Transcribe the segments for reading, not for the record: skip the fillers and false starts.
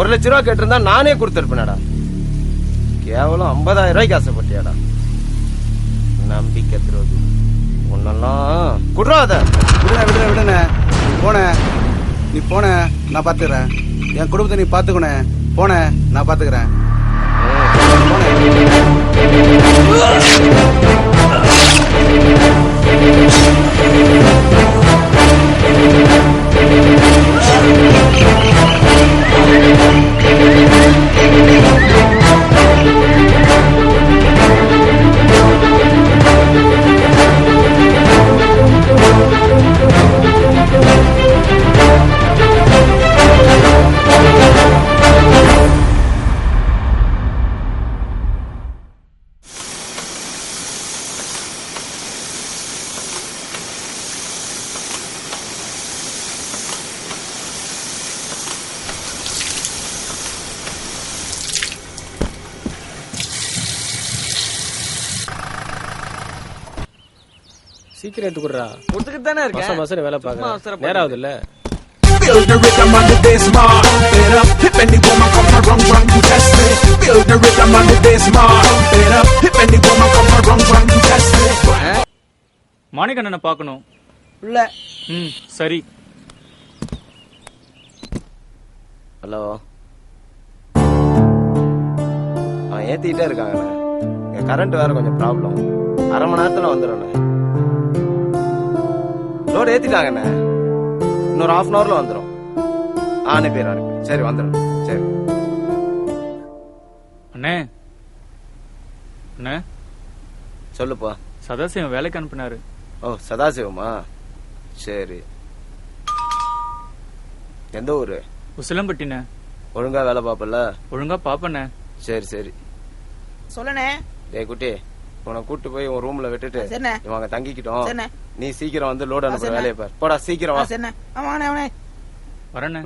1 லட்ச ரூபா கேட்டிருந்தா நானே கொடுத்துருப்பேனடா. கேவலம் 50,000 ரூபாய்க்கு ஆசைப்பட்டியாடா. நம்பிக்கை துரோகி. ஒன்னெல்லாம் குடுறாத. விடுன போன நீ போன நான் பாத்துக்கிறேன். என் குடும்பத்தை நீ பாத்துக்கணே. போன நான் பாத்துக்கிறேன். சீக்கிரம் எடுத்துக்குறா. கொடுத்துக்கிட்டு தானே இருக்கேன். மாசம் வேலை பார்க்க நேரம் ஆகுது இல்ல. Build the rhythm on the bass, mark it up. If any woman come around, run to test me. Build the rhythm on the bass, mark it up. If any woman come around, run to test me. மாணிக்கண்ணனை பார்க்கணும். இல்ல. சரி. Hello. ஏத்திட்டே இருக்காங்கண்ணே. இங்க current வேற கொஞ்சம் problem. அரை மணி நேரத்துல வந்துடும்ண்ணே. Load ஏத்திட்டாங்கண்ணே. இன்னொரு 1/2 hourல வந்துடும். அனுப்பிடுறேன். சரி வந்துடும். சரி அண்ணே. அண்ணே சொல்லுப்பா. சதாசிவம் வேலைக்கு அனுப்பினாரு. ஓ சதாசிவமா? சரி. எந்த ஊரு? உசிலம்பட்டினே. ஒழுங்கா வேலை பாப்பல? ஒழுங்கா பாப்பண்ணே. சரி சரி. சொல்லணே. டேய் குட்டி, உன கூட்டு போய் உன் ரூம்ல விட்டுட்டு இவங்க தங்கிக்கிட்டோம். நீ சீக்கிரம் வந்து லோடு அனுப்புற வேலையை பாரு. போடா சீக்கிரம் வா. வரண்ணே.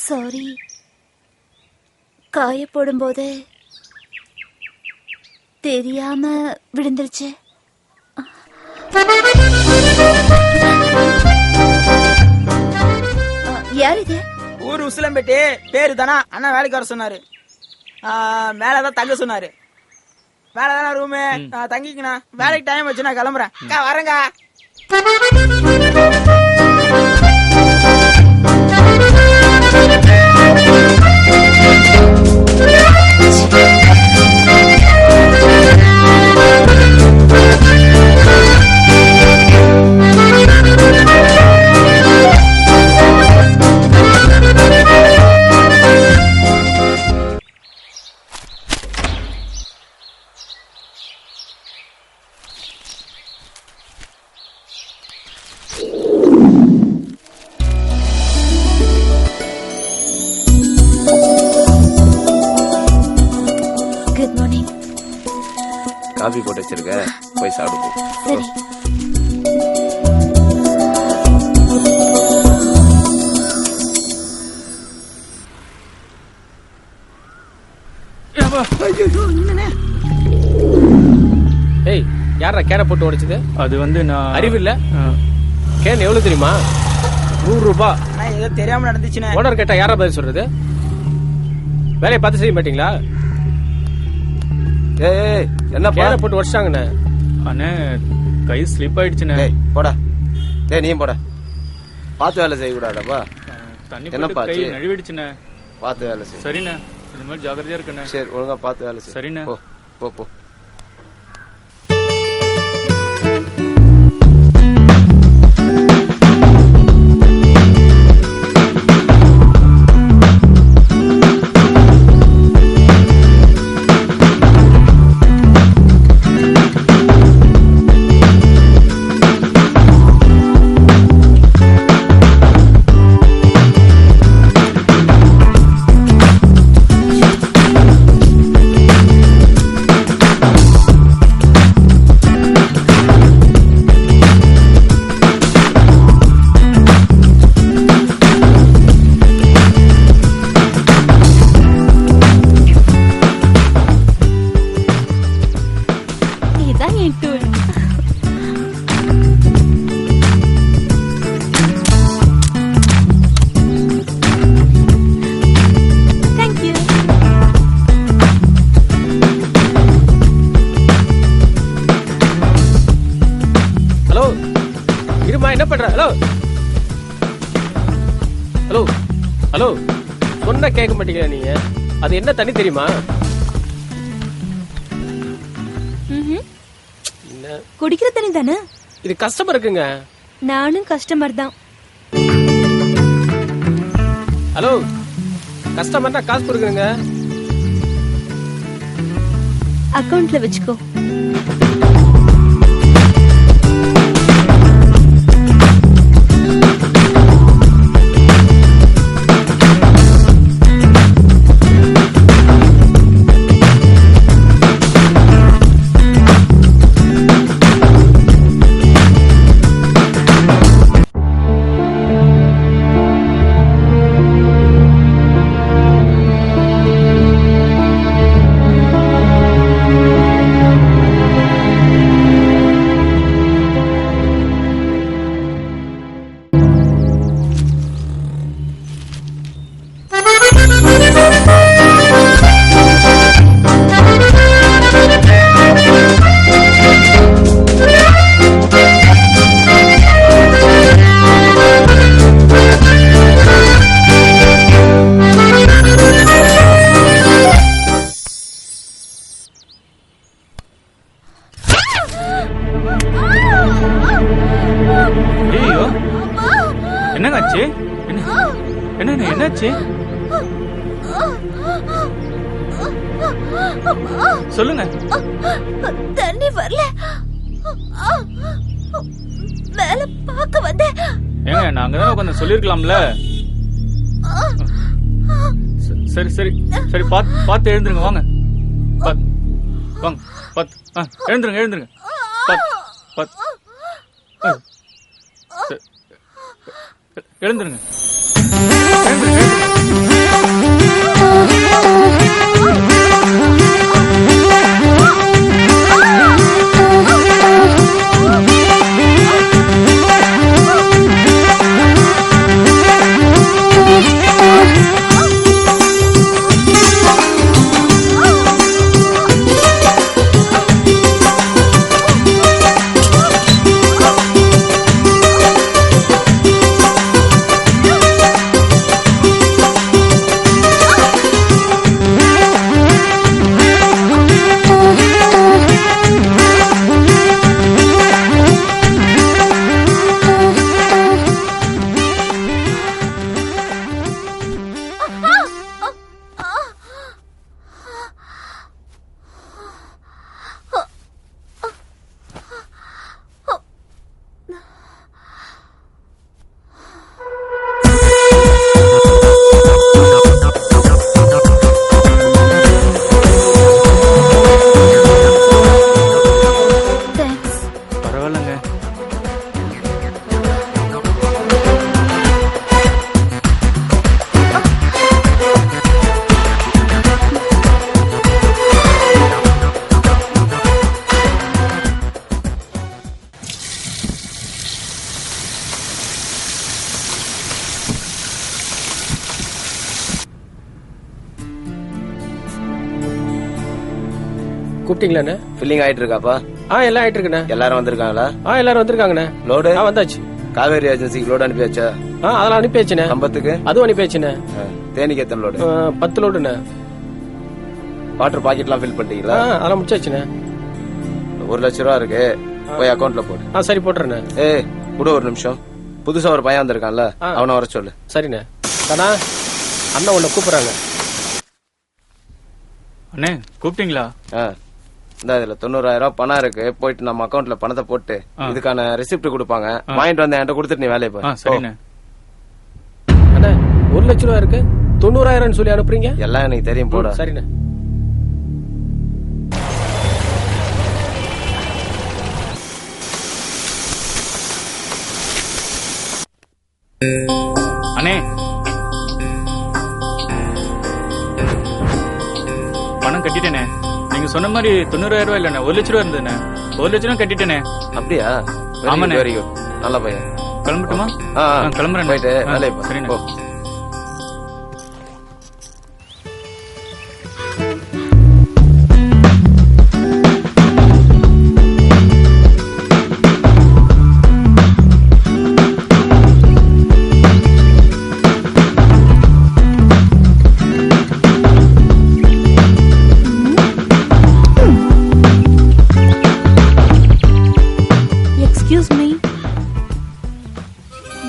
சாரி. காயப்படும் போது தெரியாம விழுந்துருச்சு. யார் இது? ஊர் உசிலம்பேட்டி. பேரு தானா? அண்ணா வேலைக்கு வர சொன்னாரு. மேலதான் தங்க சொன்னாரு. மேலதானா ரூமு? தங்கிக்கண்ணா. வேலைக்கு டைம் வச்சு நான் கிளம்புறேன். வரேங்க. காபி போட்டு வச்சிருக்க, போய் சாப்பிடு. ஏய் யாரா கேனை போட்டு உடைச்சது? அது வந்து நான் அறிவு இல்ல. கேன் எவ்வளவு தெரியுமா? 100 ரூபாய். ஏதோ தெரியாம நடந்துச்சுனே. ஓனர் கேட்டா யாரா பதில் சொல்றது? வேலையை பார்த்து செய்ய மாட்டீங்களா? ஏய் என்ன கேனை போட்டு உடைச்சாங்கண்ணே. அண்ணே கை ஸ்லிப் ஆயிடுச்சுண்ணே. போடா. நீ போடா. பார்த்து வேலை செய்ய கூடாதாப்பா. தண்ணி பட்டு கை நழுவிடுச்சுண்ணே. பார்த்து வேலை செய். சரிண்ணே, இந்த மாதிரி ஜாக்கிரதையா இருக்கண்ணே. சரி ஒழுங்கா பார்த்து வேலை செய். சரிண்ணே. போ போ. என்ன பண்ற? ஹலோ ஹலோ ஹலோ சொன்ன கேட்க மாட்டீங்க நீங்க. அது என்ன தண்ணி தெரியுமா? குடிக்கிற தண்ணி தானே. இது கஸ்டமர் இருக்குங்க. நானும் கஸ்டமர் தான். ஹலோ கஸ்டமர்னா காசு கொடுக்குறேங்க. அக்கவுண்ட்ல வச்சுக்கோ. என்னாச்சு? சொல்லுங்க. தண்ணி வரல. மேல பாக்க வந்தேன். ஏங்க நாங்க தான் கொஞ்சம் சொல்லிருக்கலாம்ல. சரி சரி சரி பாத்து எழுந்துருங்க. வாங்க வாங்க பாத்து எழுந்துருங்க எழுந்துருங்க. எழுந்துருங்க. கூப்பிட்டீங்களாண்ணே? ஃபில்லிங் ஆயிட்டு இருக்காப்பா? எல்லாம் ஆயிட்டு இருக்குண்ணே. எல்லாரும் வந்திருக்காங்களா? எல்லாரும் வந்திருக்காங்கண்ணே. லோடு வந்தாச்சு. காவேரி ஏஜென்சிக்கு லோடு அனுப்பியாச்சா? அதெல்லாம் அனுப்பியாச்சுண்ணே. கம்பத்துக்கு அதுவும் அனுப்பியாச்சுண்ணே. தேனிக்கு எத்தனை லோடு? 10 லோடுண்ணே. வாட்டர் பாக்கெட்லாம் ஃபில் பண்ணிட்டீங்களா? அதெல்லாம் முடிச்சாச்சுண்ணே. 1 லட்சம் ரூபா இருக்கு, போய் அக்கௌண்ட்ல போடு. சரி போட்டுறேண்ணே. கூட ஒரு நிமிஷம். புதுசா ஒரு பையன் வந்திருக்கான்ல, அவனை வர சொல்லு. சரிண்ணே. தானா அண்ணா உன்னை கூப்பிடுறாங்க. அண்ணே கூப்பிட்டீங்களா? இந்த இதுல 90,000 பணம் இருக்கு, போயிட்டு நம்ம அக்கௌண்ட்ல பணத்தை போட்டு இதுக்கான ரெசிப்ட் கொடுப்பாங்க, வாங்கிட்டு வந்து என்கிட்ட கொடுத்துட்டு நீ வேலையை போய். சரிண்ணே. அண்ணா 1 லட்சம் ரூபா இருக்கு, 90,000 சொல்லி அனுப்புறீங்க? எல்லாம் எனக்கு தெரியும், போட. சரிண்ணே. அண்ணே பணம் கட்டிட்டேனே. நீங்க சொன்ன மாதிரி 90,000 ரூபாய் இல்லண்ணே, 1 லட்சம் ரூபாய் இருந்ததுண்ணே. 1 லட்சம் ரூபாய் கட்டிட்டேனே. அப்படியா? ஆமாண்ணே. வெரி குட், நல்ல பையன். கிளம்பட்டுமா? கிளம்புறேன். போயிட்டு வேலையை போ. சரிண்ணே.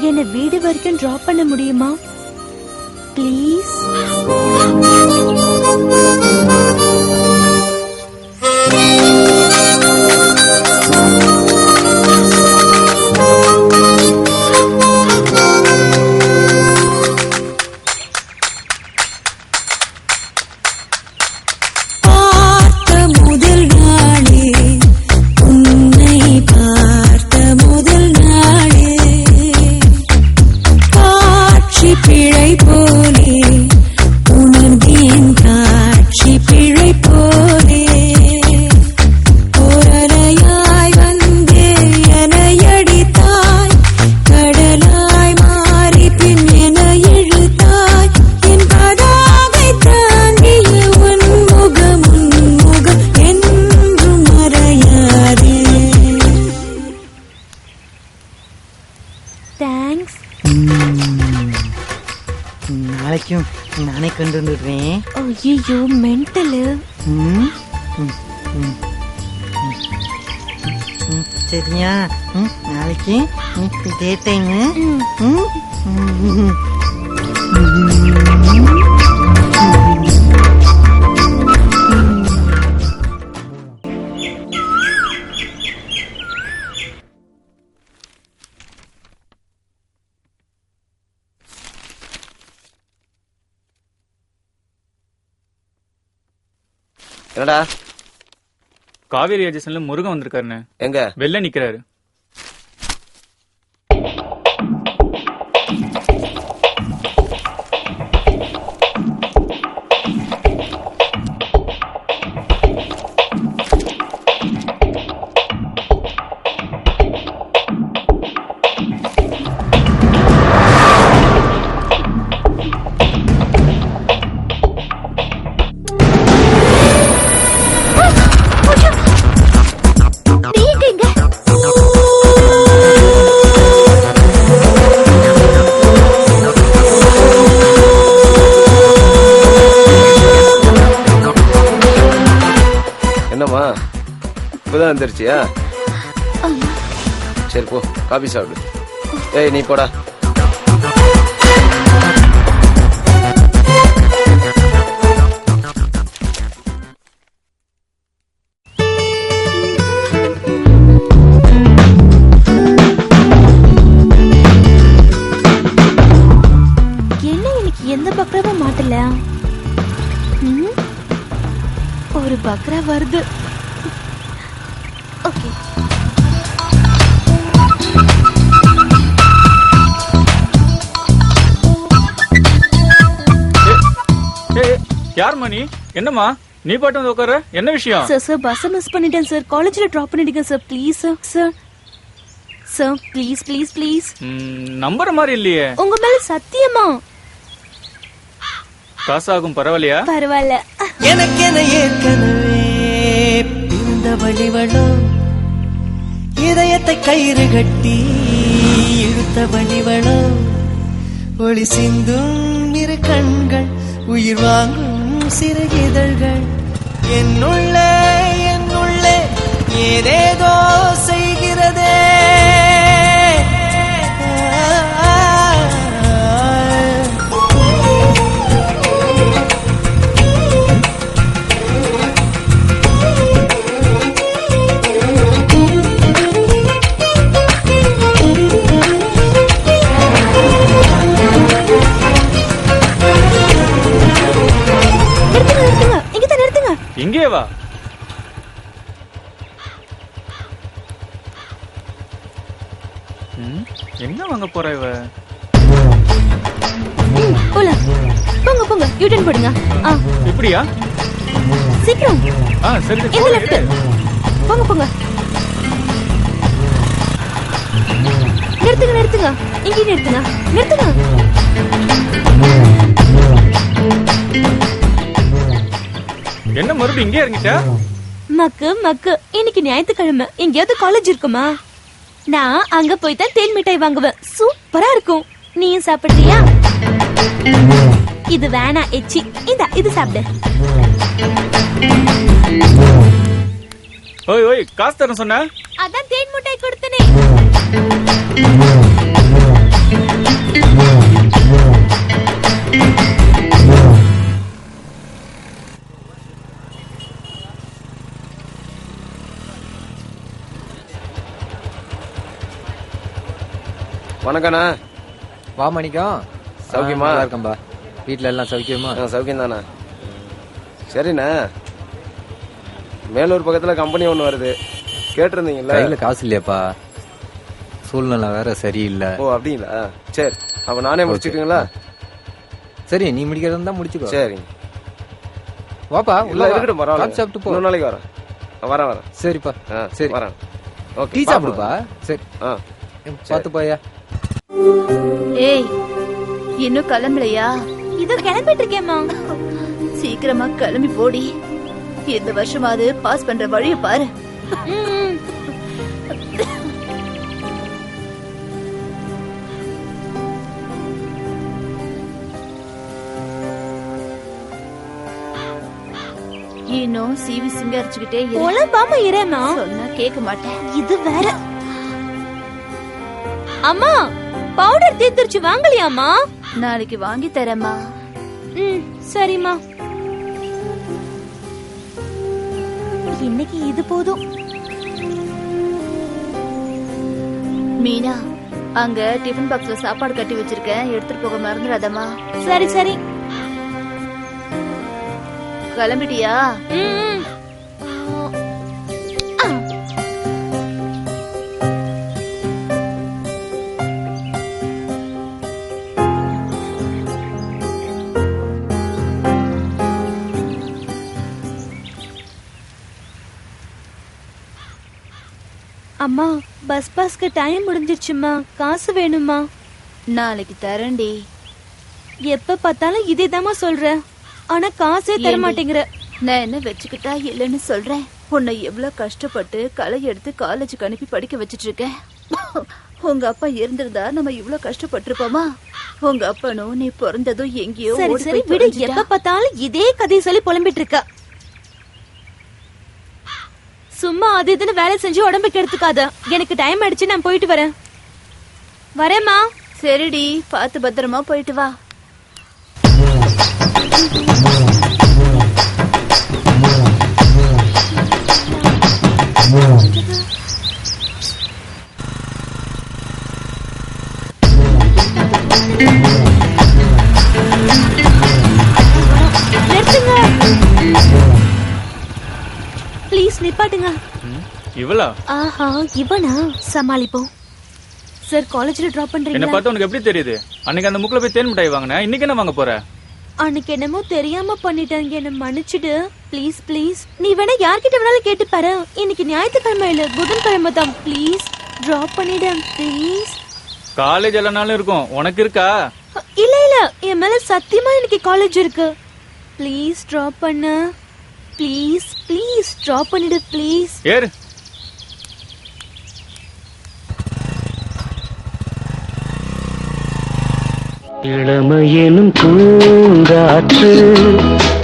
என்ன வீடு வரைக்கும் டிராப் பண்ண முடியுமா ப்ளீஸ்? நாளைக்கும் நானே கொண்டு வந்துடுறேன். ஐயோ மென்டல். சரியா? நாளைக்கு இதே டைம். என்னடா? காவேரி ஏஜென்சில முருகன் வந்திருக்காருண்ணே. எங்க? வெளில நிக்கிறாரு. இப்பதான் வந்துருச்சியா? சரி போ, காபி சாப்பிடு. ஏய் நீ போடா. என்ன இன்னைக்கு எந்த பக்ராவும் மாட்டல? ஒரு பக்ரா வருது. ஓகே. யார் மணி? என்னம்மா நீ பாட்டு வந்து உட்கார? என்ன விஷயம்? சார் பஸ் மிஸ் பண்ணிட்டேன் சார். காலேஜ்ல டிராப் பண்ணிடுங்க sir please sir. Sir please please please. நம்புற மாதிரி இல்லையே. உங்க மேல சத்தியமா? காசாகும் பரவாயில்லையா? பரவாயில்ல. எனக்கு ஏற்கனவே வந்தவளிவளோ இதயத்தை கயிறு கட்டி இழுத்தவளிவளோ ஒளி சிந்தும் இரு கண்கள் உயிர் வாங்கும் சிறு இதழ்கள் என்னுள்ளே ஏதேதோ செய்கிறதே இங்கே வா. என்ன வாங்க போற இவ? போலாம். போங்க யூட்டன் போடுங்க. இப்படியா? சீக்கிரம். சரி. இந்த லெஃப்ட். போங்க. நிறுத்துங்க. இங்கே நிறுத்துங்க. என்ன மறுபடியும் இங்கே இறங்கிட்டா? மக்கு இன்னைக்கு ஞாயிற்றுக்கிழமை எங்கேயாவது காலேஜ் இருக்குமா? நான் அங்க போய் தான் தேன் மிட்டாய் வாங்குவேன். சூப்பரா இருக்கும். நீயும் சாப்பிடுறியா? இது வேணா எச்சி. இது சாப்பிடு. ஓய் காசு தரேன் சொன்ன. அதான் தேன் மிட்டாய் கொடுத்தனே. வணக்கண்ணா. வா மணிக்கம். சௌக்கியமா? நல்லா இருக்கம்பா. வீட்டுல எல்லாம் சௌக்கியமா? சௌக்கியம் தானே. சரிண்ணா, மேலூர் பக்கத்துல கம்பெனி ஒண்ணு வருது, கேட்டிருந்தீங்கல்ல? கையில காசு இல்லையாப்பா, சூழ்நிலை வேற சரியில்லை. ஓ அப்படிங்களா? சரி, அப்ப நானே முடிச்சுட்டுங்களா? சரி, நீ முடிக்கிறதா தான் முடிச்சுக்கோ. சரி வாப்பா. இல்ல இருக்கட்டும், பரவாயில்ல. சாப்பிட்டு போ. இன்னொரு நாளைக்கு வரேன். சரிப்பா. சரி வரேன். ஓகே, டீ சாப்பிடுப்பா. சரி பாத்து போயா. ஏய், இன்னும் கிளம்பலையா? இதோ கிளம்பிட்டு இருக்கேம்மா. சீக்கிரமா கிளம்பி போடி. இந்த வருஷமாவது பாஸ் பண்ற வழிய பாரு. இன்னும் சிவி சிங்கரிச்சுக்கிட்டே ஒலம்பாம இரேமா. சொன்னா கேட்க மாட்டேன். இது வேற. அம்மா, பவுடர் தீர்த்துருச்சு, வாங்கலையாமா? நாளைக்கு வாங்கி தரேம்மா. சரிம்மா. இன்னைக்கு இது போதும். மீனா, அங்க டிஃபன் பாக்ஸ்ல சாப்பாடு கட்டி வச்சிருக்கேன், எடுத்துட்டு போக மறந்துடாதம்மா. சரி. கிளம்பிட்டியா? அம்மா, பஸ் பாஸ்க்கு டைம் முடிஞ்சிருச்சுமா, காசு வேணுமா? நாளைக்கு தரேன்டி. எப்ப பார்த்தாலும் இதேதாம்மா சொல்ற, ஆனா காசே தர மாட்டேங்கிற. நான் என்ன வச்சுக்கிட்டா இல்லன்னு சொல்றேன். உன்னை எவ்வளவு கஷ்டப்பட்டு களை எடுத்து காலேஜுக்கு அனுப்பி படிக்க வச்சிட்டு இருக்கேன். உங்க அப்பா இருந்திருந்தா நம்ம இவ்வளவு கஷ்டப்பட்டிருப்போமா? உங்க அப்பனும் நீ பிறந்ததும் எங்கேயோ. சரி விடு, எப்ப பார்த்தாலும் இதே கதையை சொல்லி புலம்பிட்டு இருக்க. சும்மா அது இதுன்னு வேலை செஞ்சு உடம்புக்கு எடுத்துக்காத. எனக்கு டைம் ஆயிடுச்சு, நான் போயிட்டு வரேம்மா. சரிடி, பார்த்து பத்திரமா போயிட்டு வா. ப்ளீஸ் நிப்பாட்டுங்க. இவளா? ஆஹா, இவனா? சமாளிப்போம். சார், காலேஜ்ல டிராப் பண்றீங்களா? என்ன பார்த்தா உனக்கு எப்படி தெரியுது? அன்னைக்கு அந்த முக்குல போய் தேன் மிட்டாய் வாங்குன, இன்னைக்கு என்ன வாங்க போற? அன்னைக்கு என்னமோ தெரியாம பண்ணிட்டாங்க, என்ன மன்னிச்சிடு ப்ளீஸ். நீ வேணா யார்கிட்ட வேணாலும் கேட்டு பாரு. இன்னைக்கு ஞாயிற்றுக்கிழமை இல்ல, புதன்கிழமை தான். ப்ளீஸ் டிராப் பண்ணிடு ப்ளீஸ். காலேஜ் எல்லா நாளும் இருக்கும், உனக்கு இருக்கா? இல்ல, என் மேல சத்தியமா இன்னைக்கு காலேஜ் இருக்கு. ப்ளீஸ் டிராப் பண்ணு. ப்ளீஸ் ப்ளீஸ் டிராப் பண்ணிடு ப்ளீஸ். ஏறு. இளமையெனும் பூங்காற்று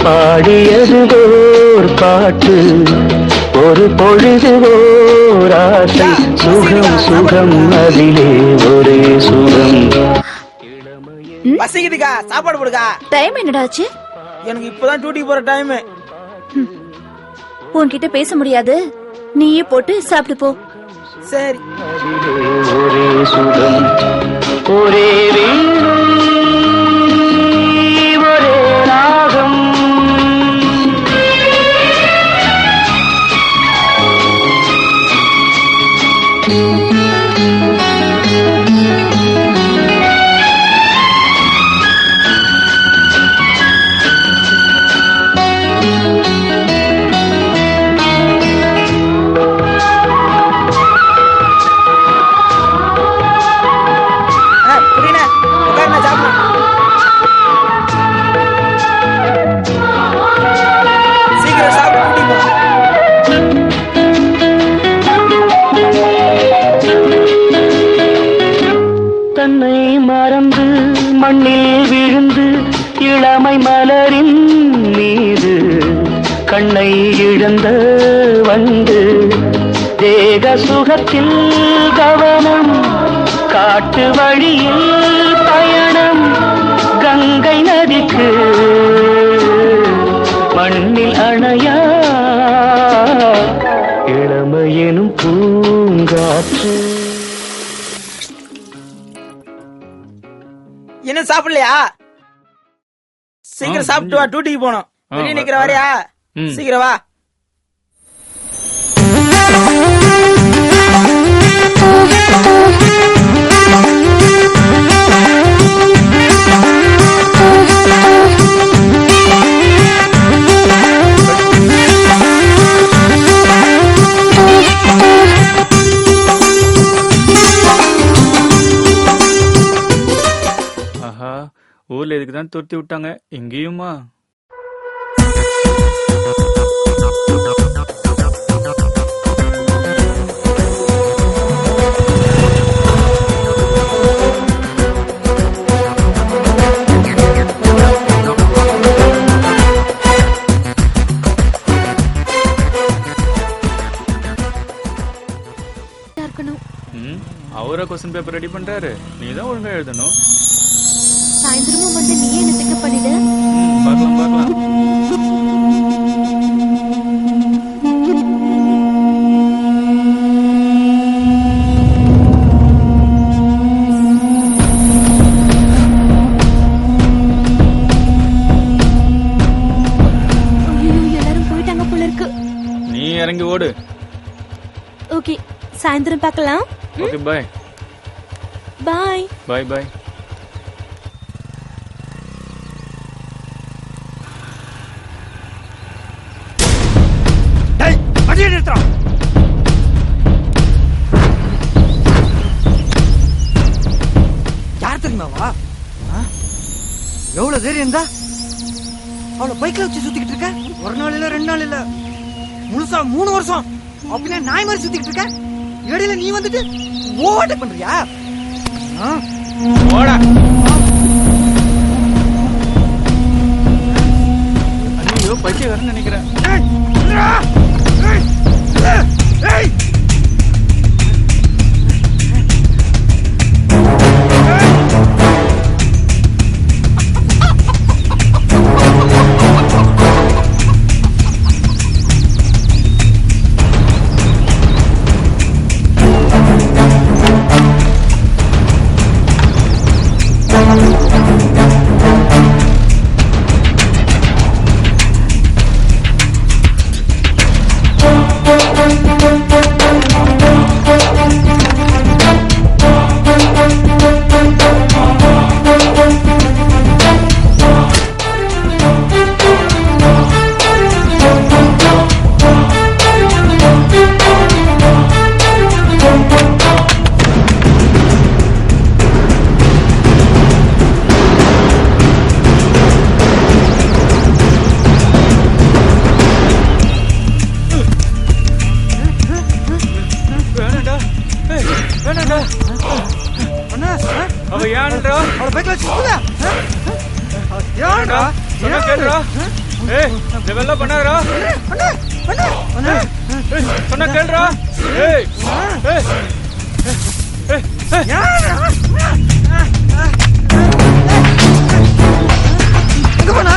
பாடியது ஓர் பாட்டு, ஒரு பொழுது ஓர் ஆசை, சுகம் சுகம் அதிலே ஒரே சுகம். பசிக்குதுக்கா, சாப்பாடு போடுக்கா. டைம் என்னடாச்சு? எனக்கு இப்பதான் டியூட்டி போற டைம். உன்கிட்ட பேச முடியாது, நீயே போட்டு சாப்பிட்டு போ. சரி. ஒரே சுகம், ஒரே ஒரே ராகம். தன்னை மறந்து மண்ணில் விழுந்து இளமை மலரின் மீது கண்ணை இழந்த வந்து தேக சுகத்தில் கவனம், காட்டு வழியில் பயணம், கங்கை நதிக்கு மண்ணில் அணையா இளமையெனும் பூங்காற்று. என்ன சாப்பிடலையா? சீக்கிரம் சாப்பிட்டு வா, டியூட்டிக்கு போனோம். வெளியே நிக்கிற வரையா? சீக்கிரம் வா. ஊர்ல இதுக்குதான் துரத்தி விட்டாங்க, இங்கேயுமா? அவரை கொஸ்டின் பேப்பர் ரெடி பண்றாரு, நீதான் ஒழுங்கா எழுதணும். சாயந்தரமும் வந்து நீயே என்ன பிக்கப் பண்ணிடு. பார்க்கலாம் பார்க்கலாம். எல்லாரும் போயிட்டாங்க போல இருக்கு. நீ இறங்கி ஓடு. ஓகே, சாயந்தரம் பார்க்கலாம். ஓகே, பாய் பாய் பாய் பாய். யார் தெரியுமாவா? எவ்வளவு தைரியம் இருந்தா அவளை பைக்ல வச்சு சுத்திக்கிட்டு இருக்க? ஒரு நாள் இல்ல, 2 நாள் இல்ல, முழுசா 3 வருஷம் அப்படின்னா நாய் மாதிரி சுத்திக்கிட்டு இருக்க. இடையில நீ வந்துட்டு ஓவர்டேக் பண்றியா? ஓடா. ஐயோ, பைத்தியக்காரன்னு நினைக்கிறேன். சொன்னா கேளுடா. ஏய் இதெல்லாம் பண்ணாதடா. சொன்னா கேளுடா. ஏய் ஏய் எங்க போனா?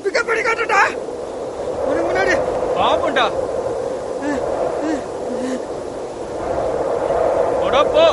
பிக்கப் பண்ணி காட்டுடா. உனக்கு முன்னாடி பாப்பண்டா. போடா போ.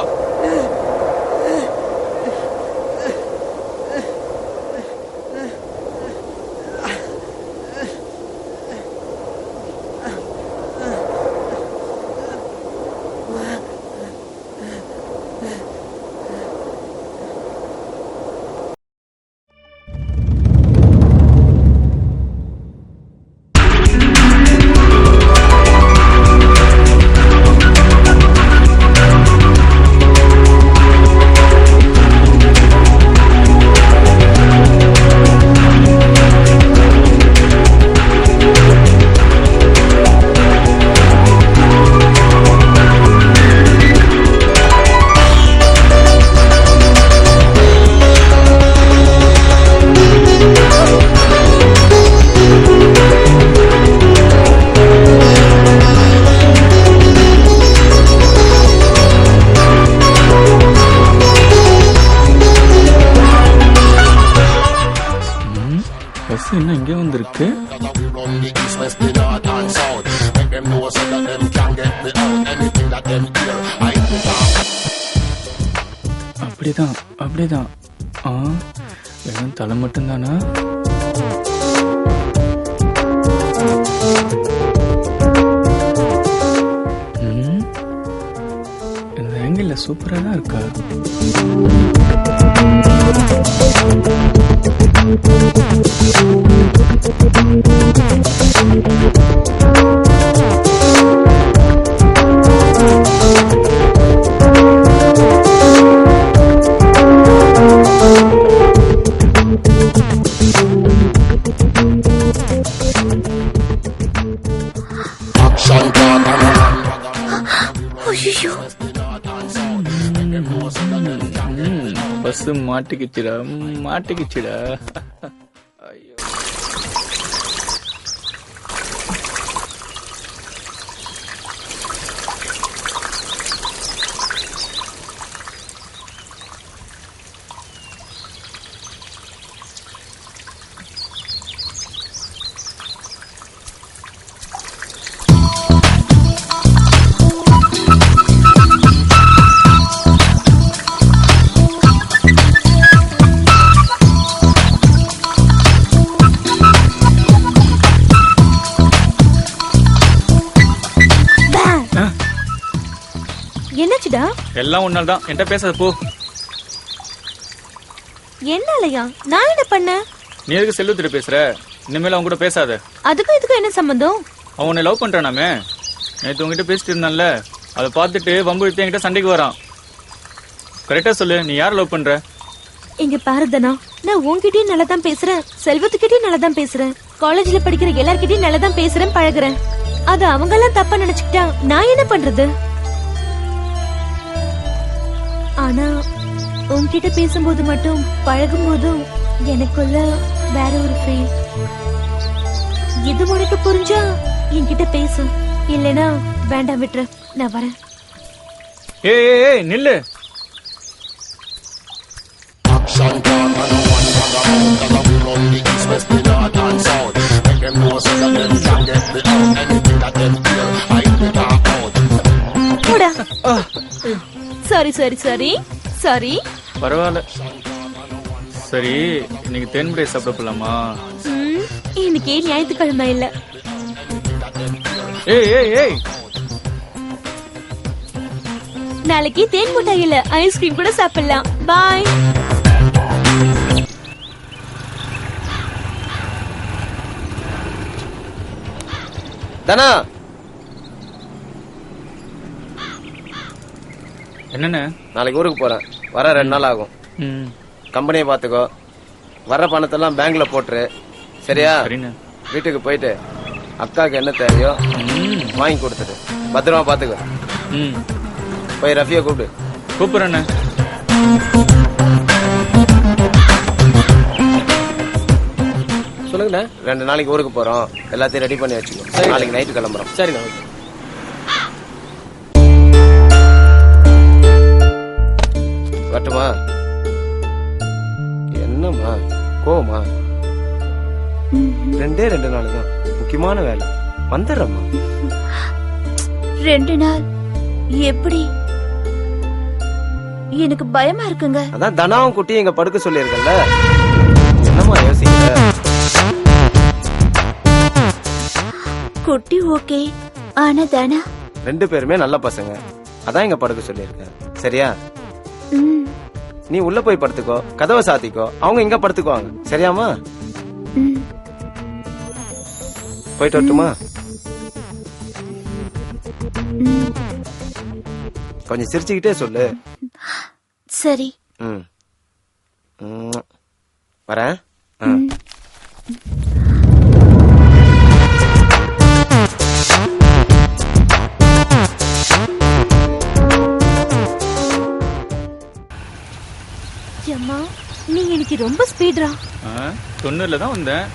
என்ன இங்கே வந்திருக்கு? அப்படிதான் அப்படிதான். வெறும் தலை மட்டும்தானா? இந்த ஆங்கிள் சூப்பரா தான் இருக்கா? பஸ் மாட்டிக்கிச்சுடா மாட்டிக்கிச்சுடா. ஐயோ என்னாச்சுடா? எல்லாம் உன்னால தான். என்கிட்ட பேசாத போ. என்னாலயா? நான் என்ன பண்ண? நீ எதுக்கு செல்வத்திட்ட பேசுற? இனிமேல் அவங்க கூட பேசாத. அதுக்கும் இதுக்கும் என்ன சம்பந்தம்? அவன் உன்னை லவ் பண்றானாமே. நேற்று உங்ககிட்ட பேசிட்டு இருந்தான்ல, அதை பார்த்துட்டு வம்பு எடுத்து என்கிட்ட சண்டைக்கு வரான். கரெக்டா சொல்லு, நீ யார் லவ் பண்ற? இங்க பாருதனா, நான் உன்கிட்டயும் நல்லா தான் பேசுறேன், செல்வத்துக்கிட்டயும் நல்லா தான் பேசுறேன், காலேஜ்ல படிக்கிற எல்லார்கிட்டயும் நல்லா தான் பேசுறேன் பழகுறேன். அது அவங்க எல்லாம் தப்பா நினைச்சுக்கிட்டா நான் என்ன பண்றது? ஆனா உன்கிட்ட பேசும்போது மட்டும் பழகும் போதும் எனக்குள்ள வேற ஒரு ஃபீல். இது உனக்கு புரிஞ்சா என்கிட்ட பேசு, இல்லனா வேண்டாம் விட்டுரு, நான் வரேன். ஏய் நில்லு. Sorry sorry sorry sorry. பரவாயில்ல. சரி, இன்னைக்கு தேன்முறை சாப்பிட போலாமா? இன்னைக்கு ஞாயிற்றுக்கிழமை இல்ல. ஏய் ஏய் ஏய், நாளைக்கு தேன் மிட்டாய் இல்ல, ஐஸ்கிரீம் கூட சாப்பிடலாம். பாய். தனா, என்னண்ணே? நாளைக்கு ஊருக்கு போறேன், வர 2 நாள் ஆகும். கம்பெனியை பாத்துக்கோ, வர்ற பணத்தெல்லாம் பேங்க்ல போட்டுரு, சரியா? வீட்டுக்கு போயிட்டு அக்காவுக்கு என்ன தேவையோ வாங்கி கொடுத்துட்டு பத்திரமா பாத்துக்கோ. போய் ரஃபியா கூப்பிடு. கூப்பிடுறேண்ணே. சொல்லுங்கண்ணே. 2 நாளைக்கு ஊருக்கு போறோம், எல்லாத்தையும் ரெடி பண்ணி வச்சுக்கோ. நாளைக்கு நைட்டு கிளம்புறோம். சரிண்ணா. வரட்டுமா? என்னம்மா கோவமா? 2 நாள் தான், முக்கியமான வேலை. வந்துடுறம்மா. 2 நாள் எப்படி? எனக்கு பயமா இருக்குங்க. அதான் தனாவும் குட்டி இங்க படுக்க சொல்லியிருக்கல, என்னம்மா யோசிக்கிற? குட்டி ஓகே, ஆனா தானா 2 பேருமே நல்ல பசங்க, அதான் இங்க படுக்க சொல்லியிருக்கேன். சரியா? நீ உள்ள போய் படுத்துக்கோ, கதவை சாத்திக்கோ, அவங்க இங்க படுத்துக்குவாங்க. சரியாமா? போயிட்டு வரட்டுமா? கொஞ்சம் சிரிச்சுக்கிட்டே சொல்லு. சரி. வரேன். அம்மா, நீ எனக்கு ரொம்ப ஸ்பீட்ரா. 90ல தான் வந்தேன்.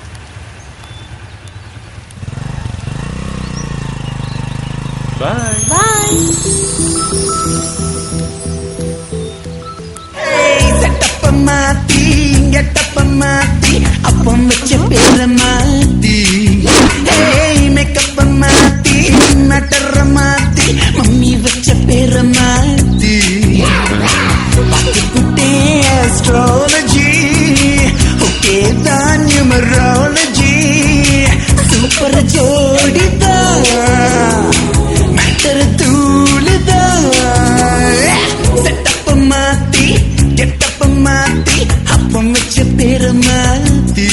பாய் பாய். செட்டப்ப மாத்தி கெட்டப்ப மாத்தி அப்பம் வச்ச பேர மாத்தி மேக்கப்ப மாத்தி நட்டற மாத்தி மம்மி வச்ச பேர மாத்தி பாத்துக்கிட்டே அஸ்ட்ராலஜி ஓகே தான் நியூமராலஜி சூப்பர் ஜோடிதான் மேட்டர் தூளுதான் செட்டப்ப மாத்தி கெட்டப்ப மாத்தி அப்பம் வச்ச பேர மாத்தி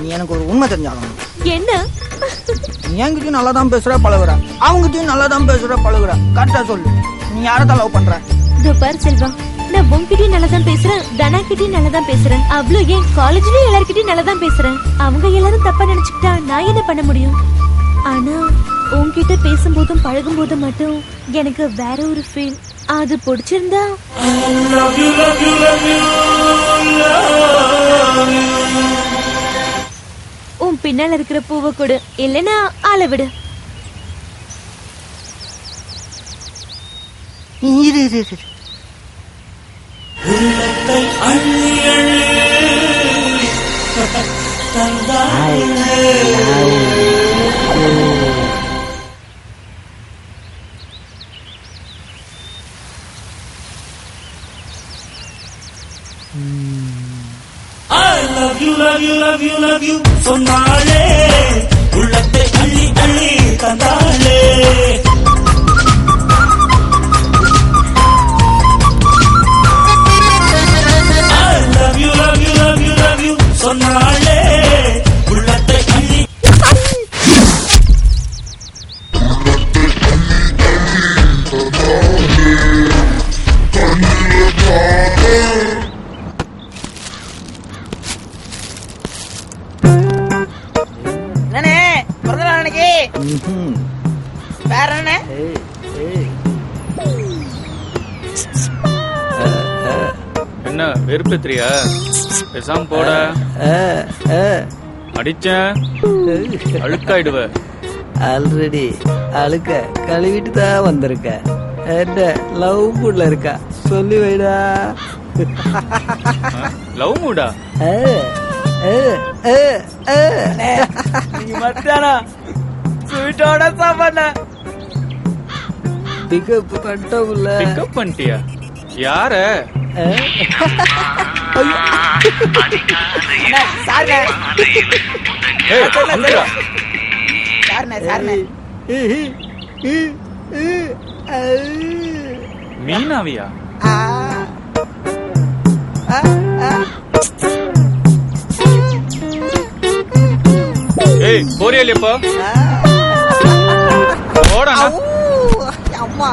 நீ எனக்கு ஒரு உண்மை தெரிஞ்சாகணும். என்ன? நீ என்கிட்டயும் நல்லா தான் பேசுற பழகுற, அவங்ககிட்டயும் நல்லா தான் பேசுற பழகுற. கரெக்டா சொல்லு, நீ யாரதான் லவ் பண்ற? பார் செல்வா, நான் உன்கிட்டயும் நல்லா தான் பேசுறேன், தனா கிட்டயும் நல்லா தான் பேசுறேன். அவ்வளோ ஏன் காலேஜ்லயும் எல்லார்கிட்டயும் நல்லா தான் பேசுறேன். அவங்க எல்லாரும் தப்பா நினைச்சுக்கிட்டா நான் என்ன பண்ண முடியும்? ஆனா உன்கிட்ட பேசும்போதும் பழகும் போதும் மட்டும் எனக்கு வேற ஒரு ஃபீல். அது பிடிச்சிருந்தா உன் பின்னால இருக்கிற பூவை கொடு, இல்லைன்னா ஆள விடு. இரு இரு இரு. உள்ளத்தை அள்ளி love you சொன்னாலே உள்ளத்தை அள்ளி அள்ளி தந்தாலே love you சொன்னாலே உள்ளத்தை அள்ளி வேற என்ன? என்ன வெறுப்பேத்திரியா? பேசாம போட. அடிச்சேன் அழுக்காயிடுவ. ஆல்ரெடி அழுக்க கழுவிட்டு தான் வந்திருக்க. என்ன லவ் மூட்ல இருக்கா? சொல்லி வைடா. லவ் மூடா? மத்தானா ஸ்வீட்டோட சாப்பாடு பிக்கப் பண்ணிட்டோம்ல. பிக்கப் பண்ணிட்டியா? யார? மீனாவியா? ஏய் போறியல்லையப்பா? ஓடா. அம்மா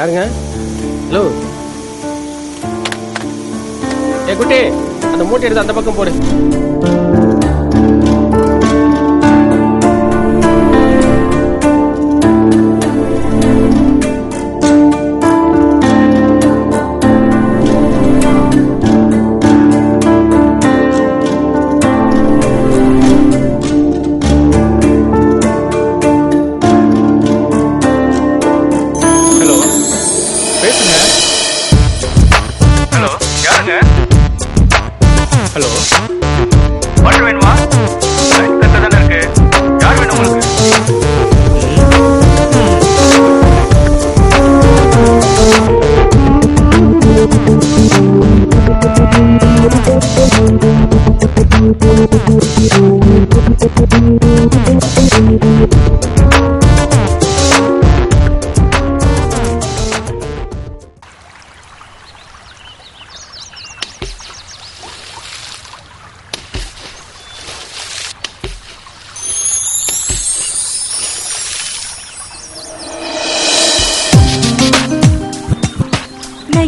யாருங்க? ஹலோ, ஏ குட்டி, அந்த மூட்டை எடுத்து அந்த பக்கம் போடு. ஹலோ, வாட்டர் வேணுமா? தானே இருக்கு. யார் வேணும் உங்களுக்கு?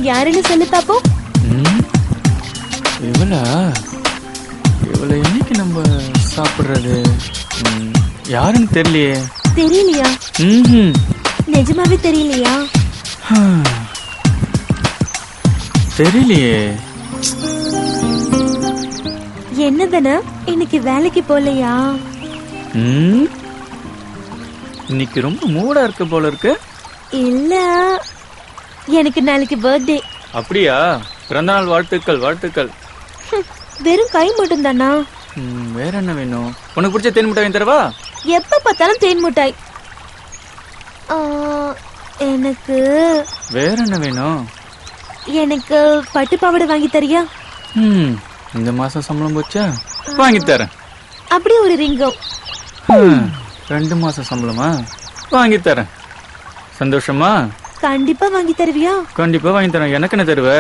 யாருன்னு சொல்லு பாப்போம். இவளை என்னைக்கு நம்ம சாப்பிடுறது? யாருன்னு தெரியலையே. தெரியலையா? நிஜமாவே தெரியலையா? தெரியலையே. என்னதானே இன்னைக்கு வேலைக்கு போலையா? இன்னைக்கு ரொம்ப மூடா இருக்க போல இருக்கு. இல்ல, எனக்கு நாளைக்கு பர்த்டே. அப்படியா? பிறந்தநாள் வாழ்த்துக்கள். வாழ்த்துக்கள். வெறும் கை மட்டும் தானா? வேற என்ன வேணும்? உனக்கு பிடிச்ச தேன் மிட்டாய் வாங்கி தரவா? எப்ப பார்த்தாலும் தேன் மிட்டாய். எனக்கு வேற என்ன வேணும்? எனக்கு பட்டு பாவாடை வாங்கி தரியா? இந்த மாசம் சம்பளம் போச்சா? வாங்கி தரேன். அப்படியே ஒரு ரிங்கம். 2 மாசம் சம்பளமா? வாங்கி தரேன். சந்தோஷமா? கண்டிப்பா வாங்கி தருவியா? கண்டிப்பா வாங்கி தரேன். எனக்கு என்ன தருவ?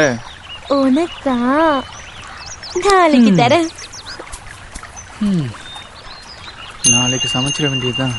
உனக்கா? நாளைக்கு தரேன். நாளைக்கு சமைச்சிட வேண்டியதுதான்.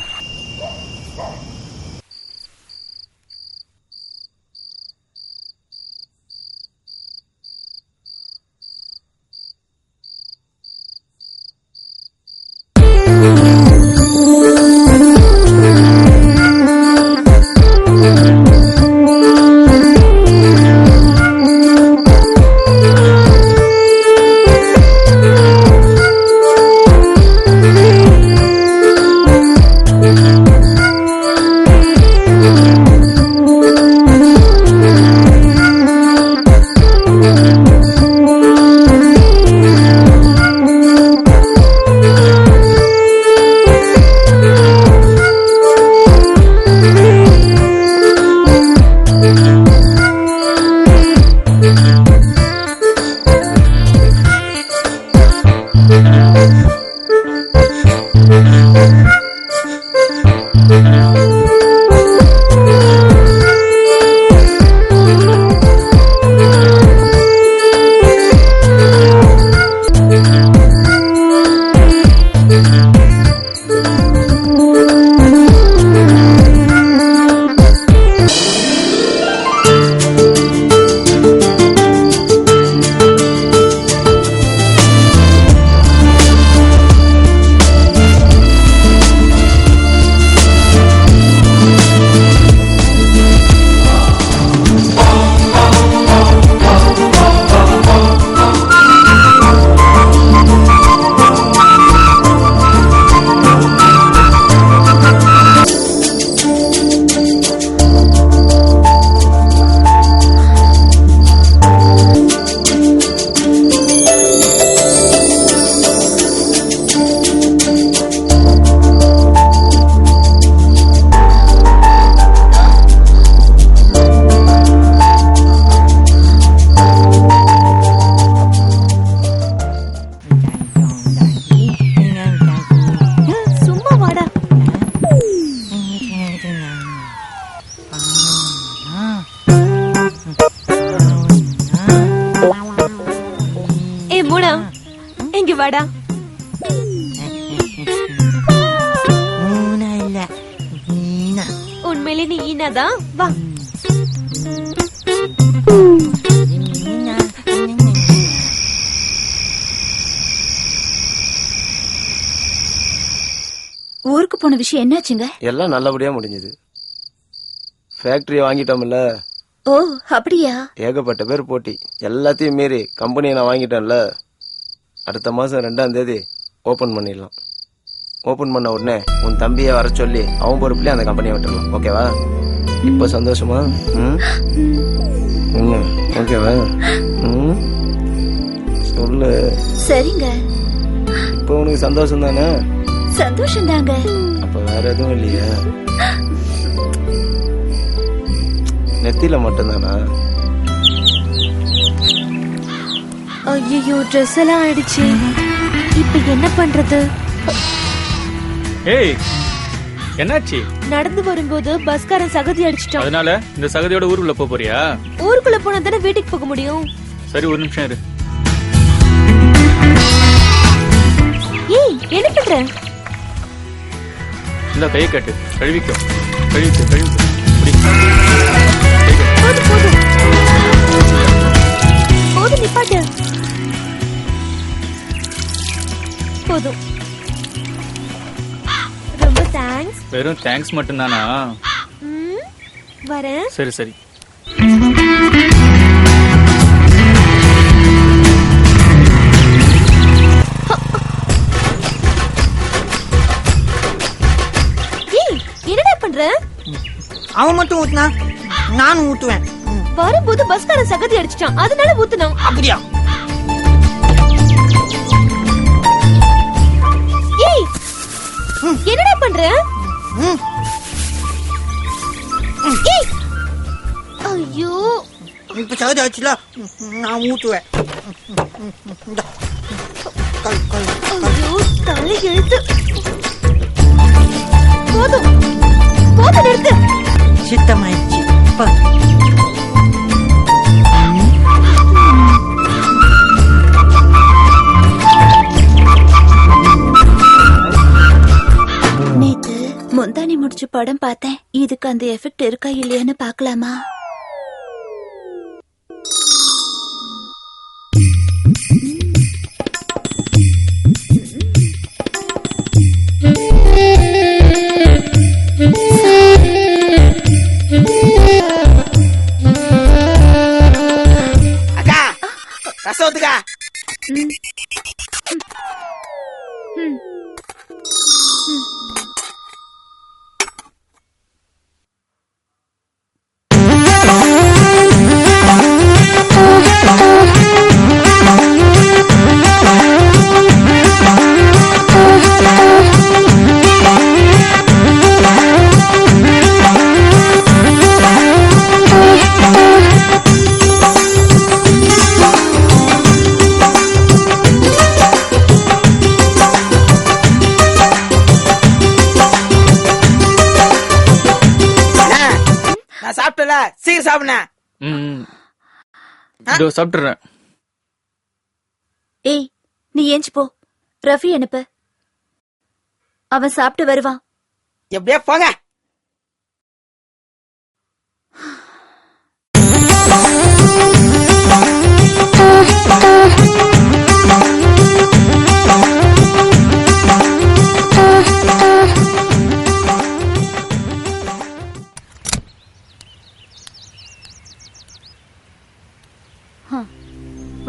வாடா. உண்மையிலே நீ ஈனாதான். வா. போன விஷயம் என்னாச்சுங்க? எல்லாம் நல்லபடியா முடிஞ்சது. ஃபேக்டரி வாங்கிட்டோம்ல. ஓ அப்படியா? ஏகப்பட்ட பேர் போட்டி. எல்லாத்தையும் மீறி கம்பெனியை நான் வாங்கிட்டேன்ல. அடுத்த மாசம் 2ஆம் தேதி ஓபன் பண்ணிடலாம். ஓபன் பண்ண உடனே உன் தம்பியை வர சொல்லி அவன் பொறுப்புலயே அந்த கம்பெனியை விட்டுடலாம். ஓகேவா? இப்ப சந்தோஷமா? ஓகேவா? சொல்லு. சரிங்க. இப்ப உனக்கு சந்தோஷம் தானே? சந்தோஷம் தாங்க. அப்ப வேற எதுவும் இல்லையா? நெத்தியில மட்டும்தானா? ஐயோ ட்ரெஸ் எல்லாம் ஆயிடுச்சு. இப்ப என்ன பண்றது? ஏய் என்னாச்சு? நடந்து வரும்போது பஸ்காரன் சகதி அடிச்சிட்டான். அதனால இந்த சகதியோட ஊருக்குள்ள போறியா? ஊருக்குள்ள போனா தானே வீட்டுக்கு போக முடியும். சரி ஒரு நிமிஷம் இரு. ஏய் என்ன பண்ற? இந்த கையை கட்டு. கழுவிக்கோ. கழுவிக்கோ. போதும் நிப்பாட்டு. போதும். ரொம்ப தேங்க்ஸ். வெறும் தேங்க்ஸ் மட்டும்தானா? வரேன். சரி. என்னடா பண்ற? அவன் மட்டும் ஊத்துனா நானும் ஊத்துவேன். வரும்போது பஸ்காரன் சகதி அடிச்சிட்டான், அதனால ஊத்துனான். அப்படியா? ஏய் என்னடா பண்ற? ஏய் ஐயோ இப்ப சகதி ஆச்சுல, நான் ஊத்துவேன். ஐயோ தலை எழுத்து. போதும் நிறுத்து. சித்தமாயிடுச்சு. நேத்து முந்தானி முடிச்சு படம் பார்த்தேன். இதுக்கு அந்த எஃபெக்ட் இருக்கா இல்லையான்னு பாக்கலாமா? அக்கா ரசம் ஊத்துக்கா. நான் சாப்பிட்டல, சீக்கிரம் சாப்பிடுன. இதோ சாப்பிட்டுறேன். ஏய் நீ ஏஞ்சி போ. ரஃபி அனுப்பு, அவன் சாப்பிட்டு வருவான். எப்படியா போங்க.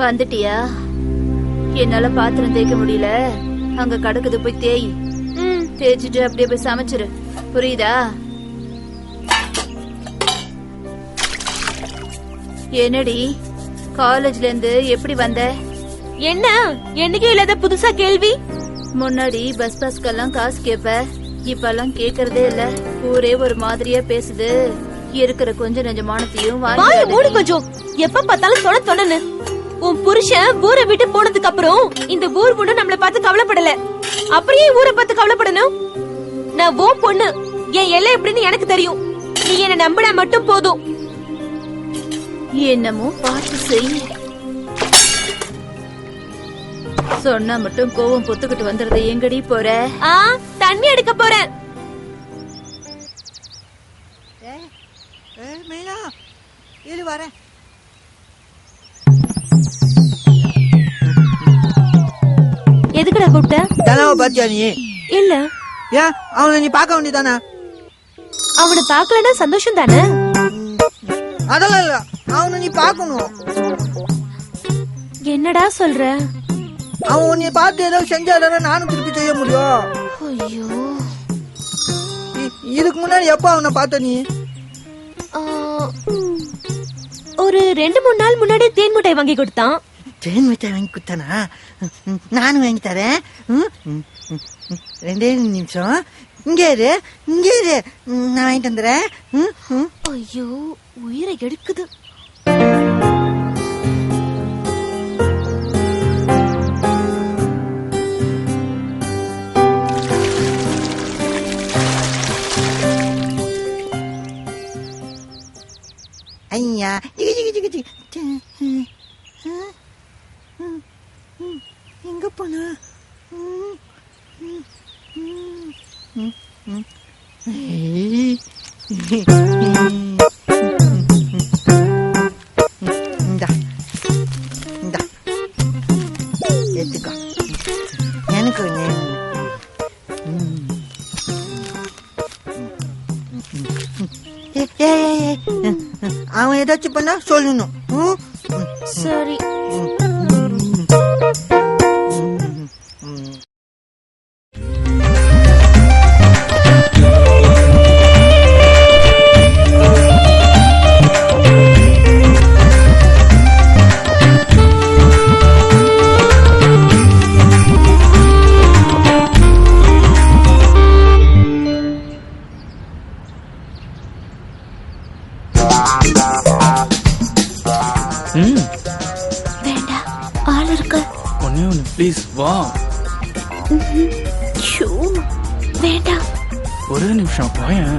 வந்துட்டியா? என்னால பாத்திரம் தேய்க்க முடியல, அங்க கடக்குது போய் தேய். தேய்ச்சிட்டு அப்படியே போய் சமைச்சிரு, புரியுதா? என்னடி காலேஜ்ல இருந்து எப்படி வந்த? என்ன என்னைக்கும் இல்லாத புதுசா கேள்வி? முன்னாடி பஸ் பாஸ்க்கெல்லாம் காசு கேப்ப, இப்பெல்லாம் கேக்குறதே இல்ல. ஊரே ஒரு மாதிரியா பேசுது. இருக்கிற கொஞ்சம் நெஞ்சமானத்தையும் வாய மூடு கொஞ்சம். எப்ப பார்த்தாலும் தொட தொடன்னு. உன் புருஷன் ஊரை விட்டு போனதுக்கு அப்புறம் இந்த ஊர் பொண்ணு நம்மள பார்த்து கவலைப்படல, அப்படியே ஊரை பார்த்து கவலைப்படணும். நான் ஓ பொண்ணு, என் எல்லை எப்படின்னு எனக்கு தெரியும். நீ என்ன நம்பினா மட்டும் போதும். என்னமோ பார்த்து செய். சொன்னா மட்டும் கோவம் பொத்துக்கிட்டு வந்துடுறது. எங்கடி போற? தண்ணி எடுக்க போறேன். வரேன். எதுக்குடா கூப்பிட்ட? தனாவை பாத்தியா நீ? இல்ல. ஏன் அவனை நீ பார்க்க வேண்டியதானே? அவனை பார்க்கலன்னா சந்தோஷம் தானே? அதெல்லாம் இல்ல, அவனை நீ பார்க்கணும். என்னடா சொல்ற? அவன் உன்னை பார்த்து ஏதோ செஞ்சாதானே நானும் திருப்பி செய்ய முடியும். ஐயோ, இதுக்கு முன்னாடி எப்ப அவனை பார்த்த நீ? ஒரு 2-3 நாள் முன்னாடி தேன் மிட்டாய் வாங்கி கொடுத்தான். தேன் மிட்டாய் வாங்கி கொடுத்தானா? நானும் வாங்கி தரேன். 2 நிமிஷம் இங்கே இரு, நான் வாங்கிட்டு வந்துடுறேன். ஐயோ, உயிரை எடுக்குது. ஐயா எங்க போனா? எடுத்துக்கோ, எனக்கு அவன் ஏதாச்சும் பண்ணா சொல்லணும். சரி. வேண்டாம், ஆள் இருக்கு. ஒண்ணே ப்ளீஸ் வா. வேண்டாம், ஒரே நிமிஷம் வாயேன்.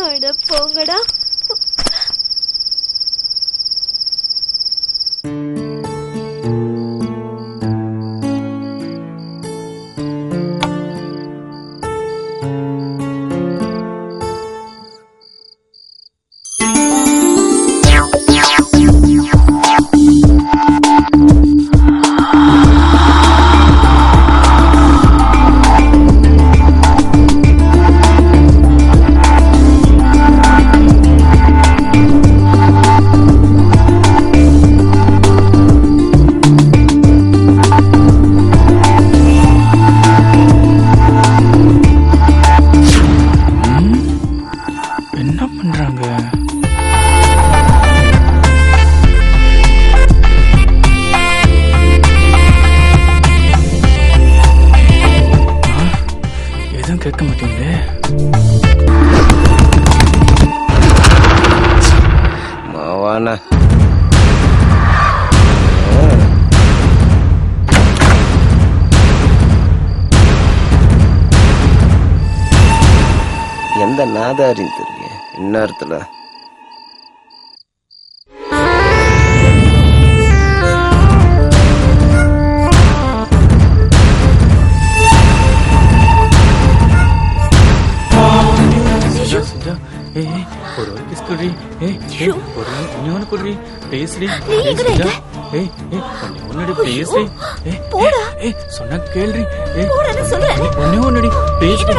அட போங்கடா. எந்த நாதாரின்னு தெரியல இந்நேரத்துல. ஒரு கிஸ் குடி. ஒரு இன்னொன்னு குடி. பேசுடி. ஒன்னடி பேசுடி. சொன்ன கேள்வி. ஒன்னே ஒன்னடி பேசுடி.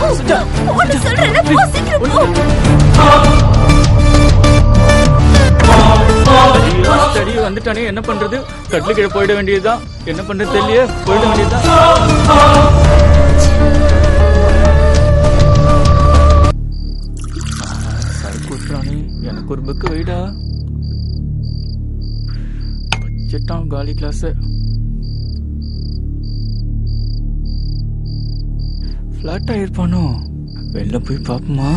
சுஜா ஒன்னு சொன்ன ஸ்டடி வந்துட்டானே என்ன பண்றது? கட்லு கீழே போயிட வேண்டியதுதான். என்ன பண்றது தெரியல. போயிட வேண்டியதுதான். சர்க்குட்ராணி எனக்கு ஒரு புக்கு வைடா. வச்சிட்டான் காலி கிளாஸ். பிளாட் ஆயிருப்பானோ? வெளில போய் பாப்போமா?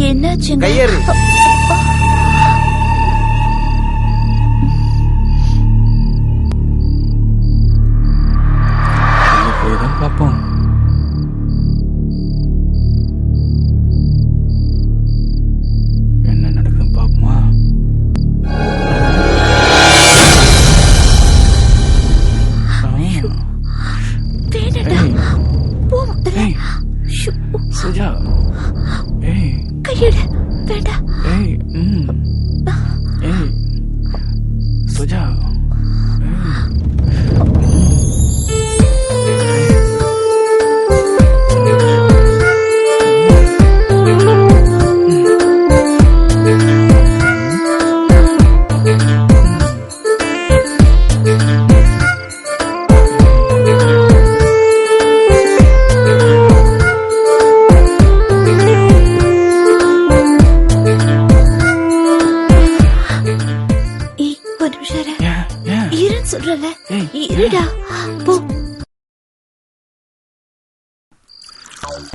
என்னாச்சுங்க? கையேறு. போய்தான் பாப்போம். என்ன நடக்கும் பாப்போமா? சுஜா கையெடு. வேண்டாம். சுஜா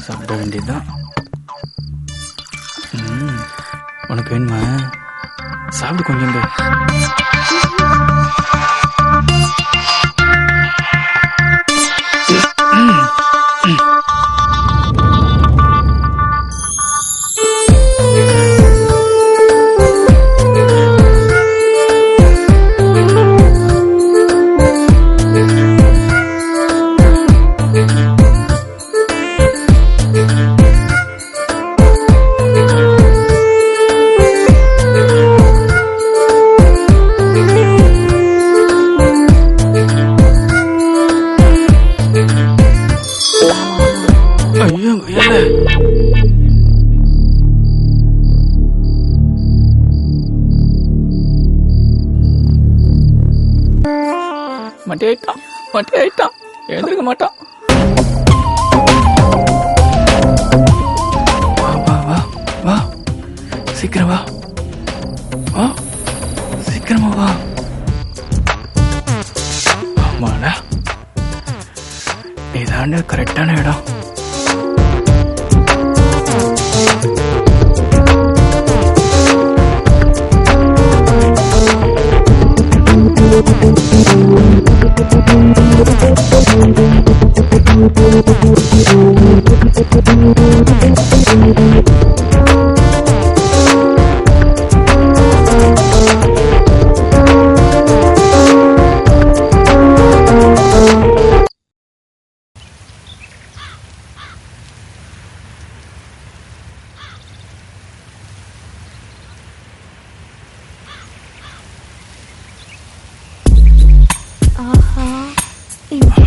சாப்பிட வேண்டியதுதான். உனக்கு வேணுமா? சாப்பிடு கொஞ்சம். மட்டியாயிட்டான். எழுந்திருக்க மாட்டான். வா வா வா, சீக்கிரம் வா. வா சீக்கிரமா வா. ஆமாடா, இதாண்ட கரெக்டான இடம்.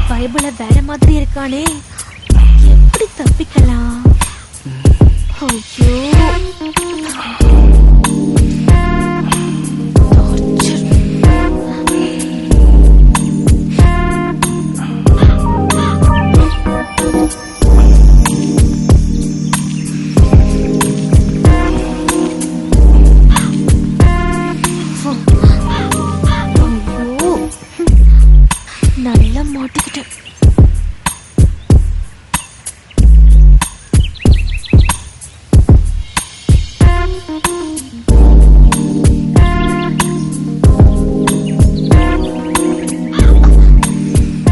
பைபிள வேற மாதிரி இருக்கானே, எப்படி தப்பிக்கலாம்? ஐயோ, நல்லா மாட்டிக்கிட்டேன்.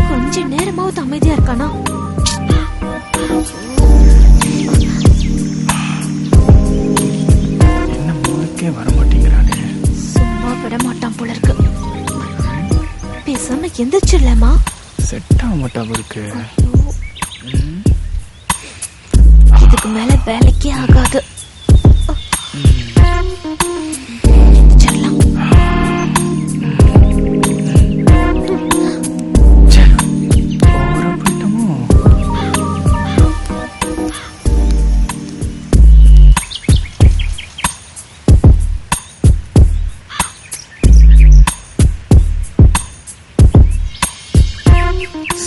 கொஞ்ச நேரமாவது அமைதியா இருக்கானா? என்ன முழுக்கே வர மாட்டேங்கிறானே. சும்மா விட மாட்டான் போல இருக்கு. பேசாம எந்திரிச்சிடலாமா? செட் ஆக மாட்டா இருக்கு. இதுக்கு மேல வேலைக்கே ஆகாது.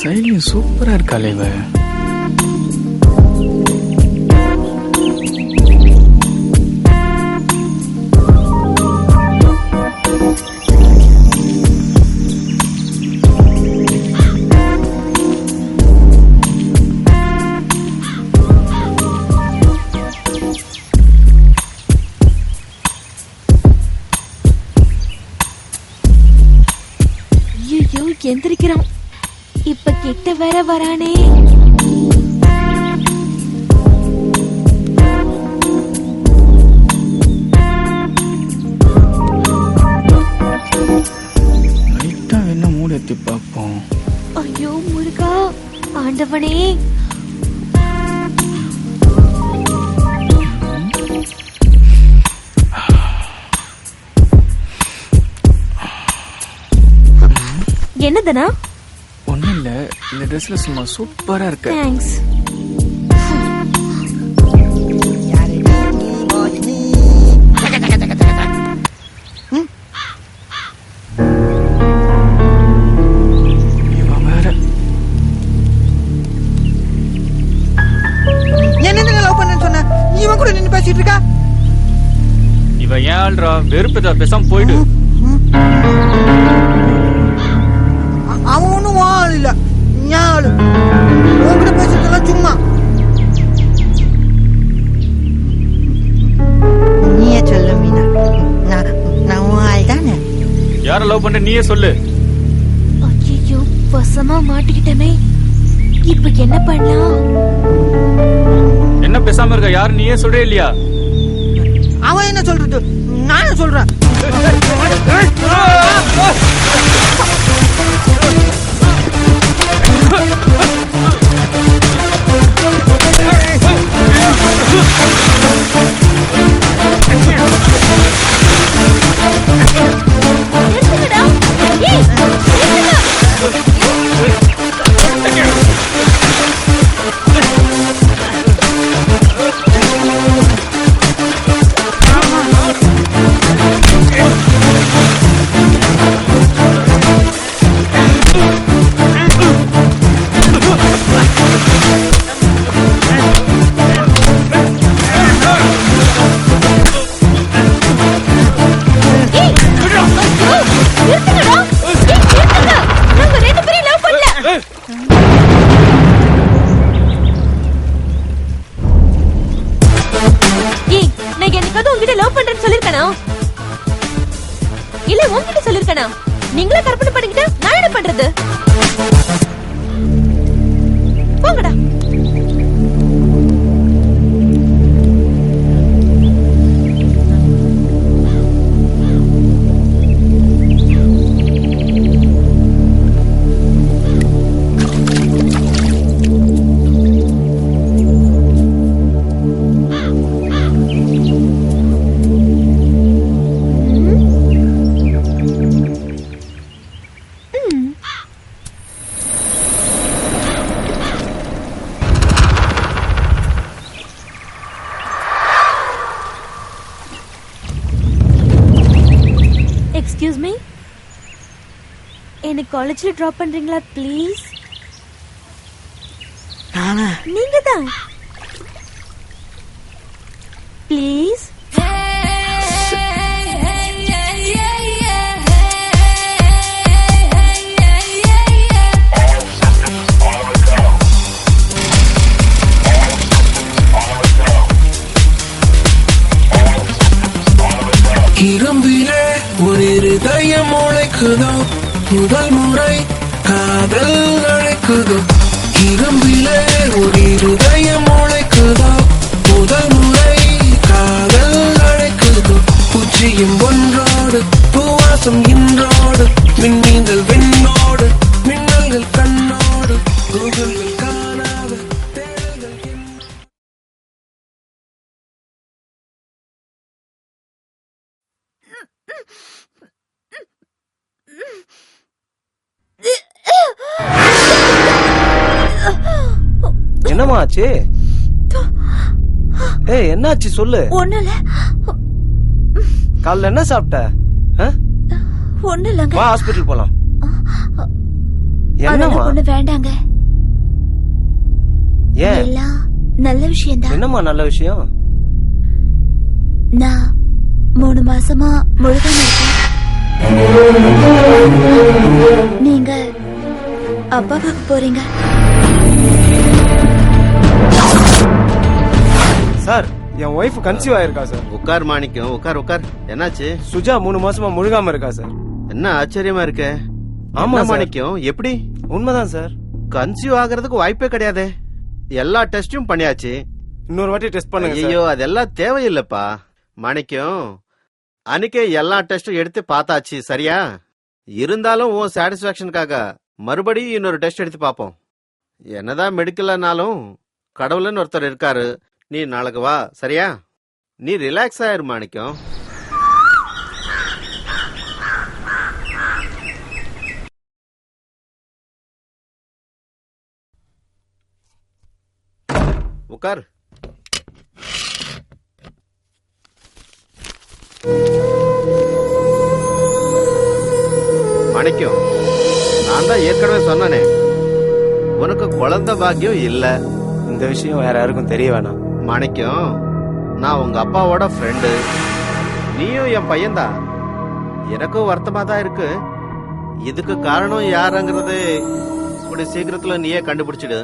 சைலி சூப்பரா இருக்காளே இவ. ஐயோ எந்திரிக்கிறான். இப்ப கிட்ட வேற வரானே. லைட்டா வேணா மூடி எத்தி பாப்போம். ஐயோ முருகா, ஆண்டவனே. என்னதுனா? ஒண்ணும் இல்ல, இந்த ட்ரெஸ்ல சும்மா சூப்பரா இருக்கு. தேங்க்ஸ். இவன் வேற என்ன லவ் பண்ணேன்னு சொன்ன, இவன் கூட நின்னு பேசிட்டு இருக்கா. இவன் ஏன் ஆள்றா? வெறுப்புதா, பேசாம போயிடு. அவன் ஒண்ணும் ஆள் இல்ல, ஞாள். உங்ககிட்ட பேசுறதெல்லாம் சும்மா. நீயே சொல்லு மீனா, நான் உன் ஆள் தானே. யார லவ் பண்ற நீயே சொல்லு. ஐயோ வசமா மாட்டிக்கிட்டமே. இப்ப என்ன பண்ணலாம்? என்ன பேசாம இருக்க? யாரு நீயே சொல்றே இல்லையா? அவன் என்ன சொல்றது, நானே சொல்றேன். இல்ல உன்கிட்ட சொல்லிருக்கனா? நீங்களே கற்பனை பண்ணிக்கிட்டா நான் என்ன பண்றது? போங்கடா. எக்ஸ்கியூஸ் மீ, என்ன காலேஜ்ல டிராப் பண்றீங்களா ப்ளீஸ்? நானா? நீங்க தான். ப்ளீஸ். முறை காதல் அழைக்குதோ இரும்பிலே ஒரு இருதயம் உழைக்குதோ முதல் முறை காதல் அழைக்குதோ பூச்சியும் ஒன்றோடு பூவாசம் இன்றோடு மின்னீந்தல் விண்ணோடு மின்னல்கள் கண்ணோடு கூகுள்கள் காணாத தேடல்கள் என்னம்மா ஆச்சு? ஏய் என்னாச்சு சொல்லு. ஒண்ணுல காலைல என்ன சாப்பிட்ட? ஒண்ணு இல்லங்க. வா ஹாஸ்பிடல் போலாம். என்னம்மா? ஒண்ணு வேண்டாங்க. ஏன்? எல்லாம் நல்ல விஷயம் தான். என்னம்மா நல்ல விஷயம்? நான் 3 மாசமா முழுகாம இருக்கேன். நீங்க அப்பாவுக்கு போறீங்க. சார் என் ஒய்ஃப் கன்சீவ் ஆயிருக்கா சார். உட்கார் மாணிக்கம், உட்கார் உட்கார். என்னாச்சு? சுஜா 3 மாசமா முழுகாம இருக்கா சார். என்ன ஆச்சரியமா இருக்க? ஆமா மாணிக்கம், எப்படி? உண்மைதான் சார். கன்சீவ் ஆகிறதுக்கு வாய்ப்பே கிடையாது. எல்லா டெஸ்டும் பண்ணியாச்சு. இன்னொரு வாட்டி டெஸ்ட் பண்ணுங்க. ஐயோ அதெல்லாம் தேவையில்லைப்பா மாணிக்கம். அன்னைக்கே எல்லா டெஸ்டும் எடுத்து பார்த்தாச்சு, சரியா? இருந்தாலும் உன் சாட்டிஸ்பாக்சனுக்காக மறுபடியும் இன்னொரு டெஸ்ட் எடுத்து பார்ப்போம். என்னதான் மெடிக்கல்னாலும் கடவுள்னு ஒருத்தர் இருக்காரு. நீ நாளைக்கு வா, சரியா? நீ ரிலாக்ஸ் ஆயிரு மாணிக்கம். உட்கார். மாணிக்கம், நான் தான் ஏற்கனவே சொன்னனே, உனக்கு குழந்தை பாக்கியம் இல்ல. இந்த விஷயம் வேற யாருக்கும் தெரிய வேணாம். மாணிக்கம், நான் உங்க அப்பாவோட ஃப்ரெண்டு. நீயும் என் பையன்தான். எனக்கும் வருத்தமா தான் இருக்கு. இதுக்கு காரணம் யாருங்கிறது இப்படி சீக்கிரத்துல நீயே கண்டுபிடிச்சிடு.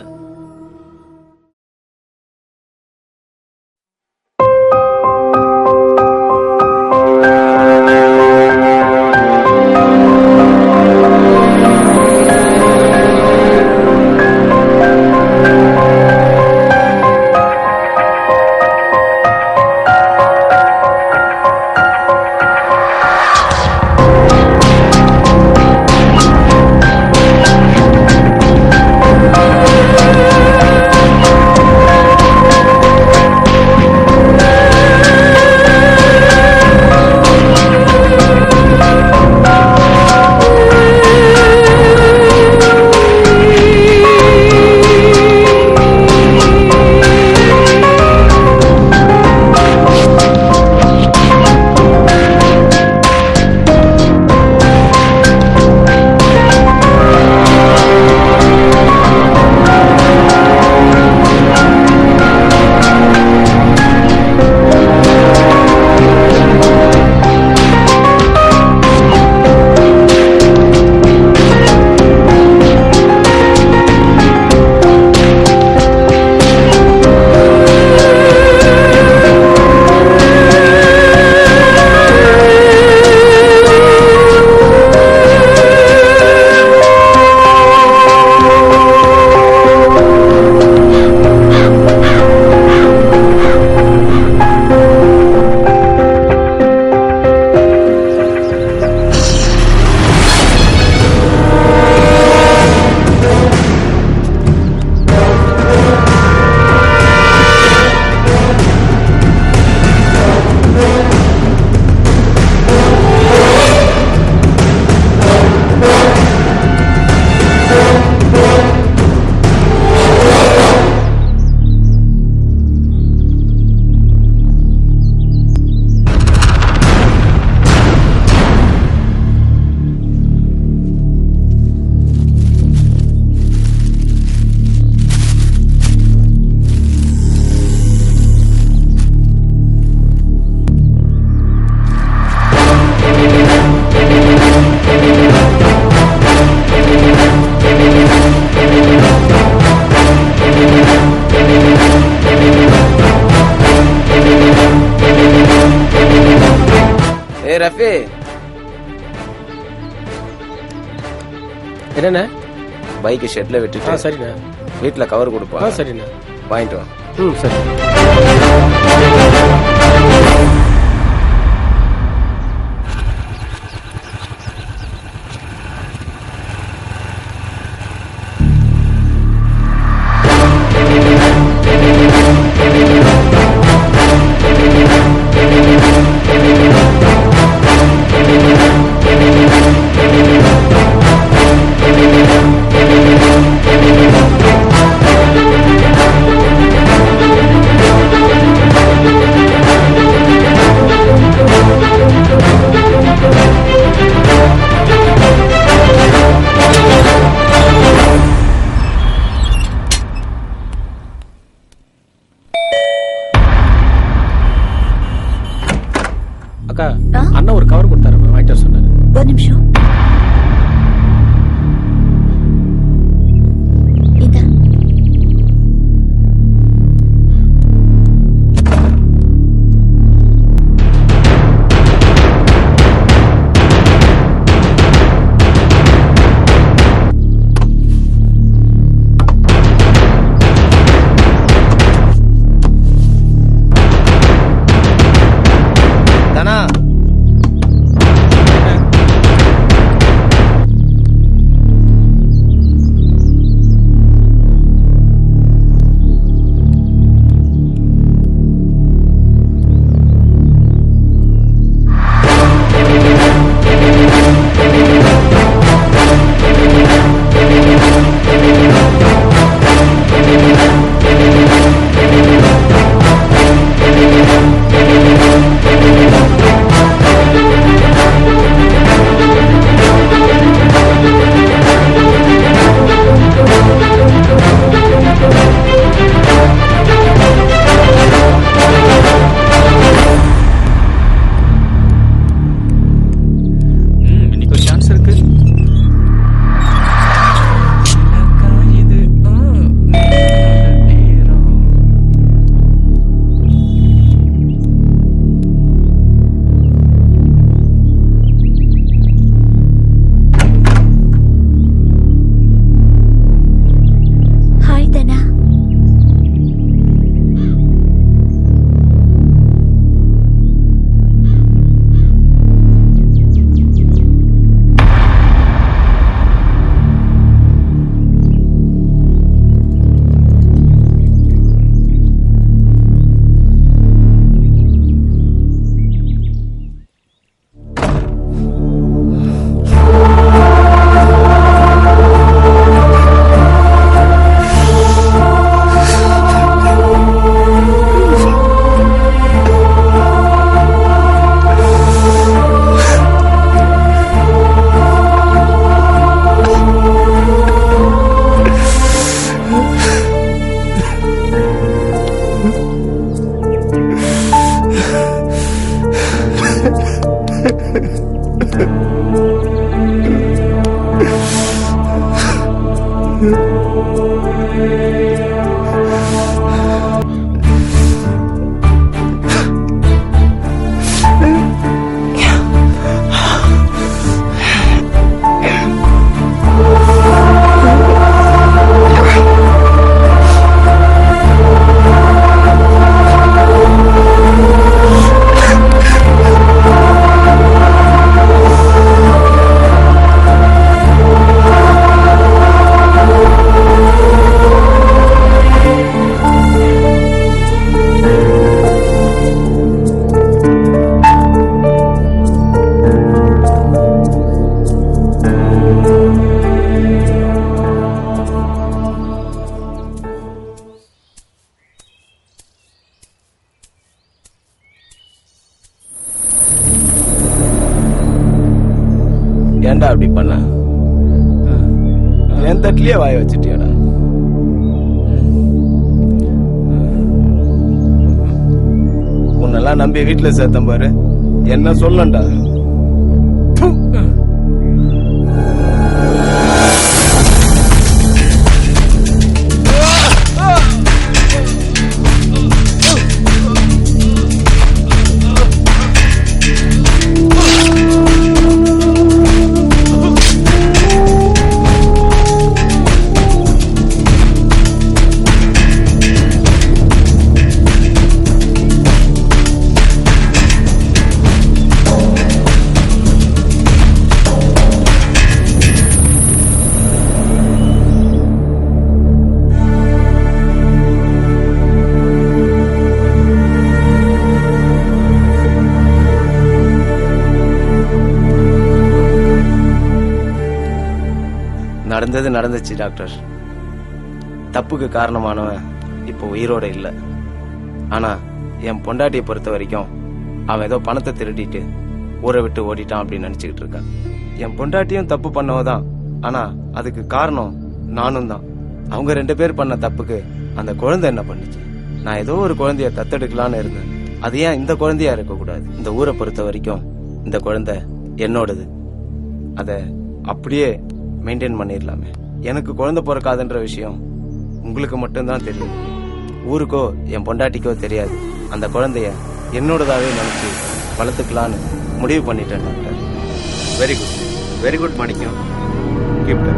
ரஃபி, என்னண்ணே? பைக்கு ஷெட்ல விட்டுட்டு சரிண்ணே. வீட்டுல கவர் கொடுப்பா. சரிண்ணே. வாங்கிட்டு வா. சரி. அண்ணா ஒரு கவர் கொடுத்தாரு, வாங்கிட்டு வர சொன்னாரு. ஒரு நிமிஷம். ஏன்டா அப்படி பண்ண? என் தட்டிலேயே வாய வச்சுட்டியாடா? உன்னெல்லாம் நம்பி வீட்டுல சேர்த்தம் பாரு, என்ன சொல்லண்டா? நடந்தது நடந்துச்சு டாக்டர். தப்புக்கு காரணமானவன் இப்போ உயிரோட இல்ல. ஆனா என் பொண்டாட்டியை பொறுத்த வரைக்கும் அவன் ஏதோ பணத்தை திருடிட்டு ஊரை விட்டு ஓடிட்டான் அப்படின்னு நினைச்சுக்கிட்டு இருக்கான். என் பொண்டாட்டியும் தப்பு பண்ணவதான், ஆனா அதுக்கு காரணம் நானும் தான். அவங்க 2 பேர் பண்ண தப்புக்கு அந்த குழந்தை என்ன பண்ணுச்சு? நான் ஏதோ ஒரு குழந்தைய தத்தெடுக்கலான்னு இருந்தேன். அது ஏன் இந்த குழந்தையா இருக்க கூடாது? இந்த ஊரை பொறுத்த வரைக்கும் இந்த குழந்தை என்னோடது. அத அப்படியே மெயின்டைன் பண்ணிடலாமே. எனக்கு குழந்தை பிறக்காதுன்ற விஷயம் உங்களுக்கு மட்டும்தான் தெரியும். ஊருக்கோ என் பொண்டாட்டிக்கோ தெரியாது. அந்த குழந்தைய என்னோடதாவே நினைச்சு வளர்த்துக்கலான்னு முடிவு பண்ணிட்டேன் டாக்டர். வெரி குட் மாணிக்கம். கீப்